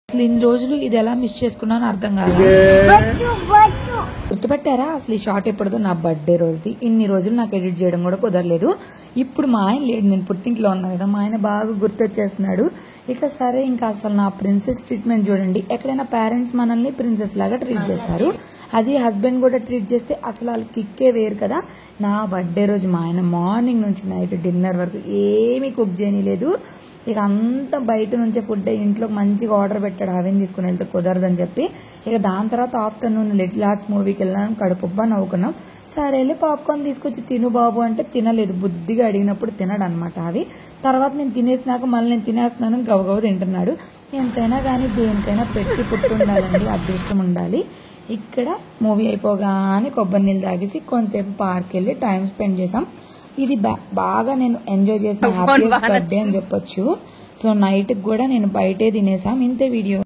అసలు ఇన్ని రోజులు ఇది ఎలా మిస్ చేసుకున్నాను అర్థం కాదు. గుర్తుపెట్టారా అసలు ఈ షార్ట్ ఎప్పుడుదో నా బర్త్డే రోజుది. ఇన్ని రోజులు నాకు ఎడిట్ చేయడం కూడా కుదరలేదు. ఇప్పుడు మా ఆయన లేడు, నేను పుట్టింట్లో ఉన్నా కదా, మా ఆయన బాగా గుర్తొచ్చేస్తున్నాడు. ఇక సరే ఇంకా అసలు నా ప్రిన్సెస్ ట్రీట్మెంట్ చూడండి. ఎక్కడైనా పేరెంట్స్ మనల్ని ప్రిన్సెస్ లాగా ట్రీట్ చేస్తారు, అది హస్బెండ్ కూడా ట్రీట్ చేస్తే అసలు వాళ్ళకి కిక్కే వేరు కదా. నా బర్త్డే రోజు మా ఆయన మార్నింగ్ నుంచి నైట్ డిన్నర్ వరకు ఏమీ కుక్ చేయలేదు. ఇక అంతా బయట నుంచే ఫుడ్ ఇంట్లోకి మంచిగా ఆర్డర్ పెట్టాడు, అవన్నీ తీసుకుని వెళ్తే కుదరదని చెప్పి. ఇక దాని తర్వాత ఆఫ్టర్నూన్ లిటిల్ ఆర్ట్స్ మూవీకి వెళ్ళాం, కడుపుబ్బా నవ్వుకున్నాం. సరే వెళ్ళి పాప్కార్న్ తీసుకొచ్చి తిను బాబు అంటే తినలేదు, బుద్ధిగా అడిగినప్పుడు తినడు అనమాట. అవి తర్వాత నేను తినేసినాక మళ్ళీ నేను తినేస్తున్నాను గవగవ తింటున్నాడు. ఎంతైనా కానీ దేనికైనా పెట్టి పుట్టుండాలండి, అదృష్టం ఉండాలి. ఇక్కడ మూవీ అయిపోగానే కొబ్బరి నీళ్ళు తాగేసి కొంతసేపు పార్క్ వెళ్ళి టైం స్పెండ్ చేసాం. ఇది బాగా నేను ఎంజాయ్ చేసిన హ్యాపీయెస్ట్ బర్త్డే అని చెప్పొచ్చు. సో నైట్ కూడా నేను బయటే తినేసాం. ఇంతే వీడియో.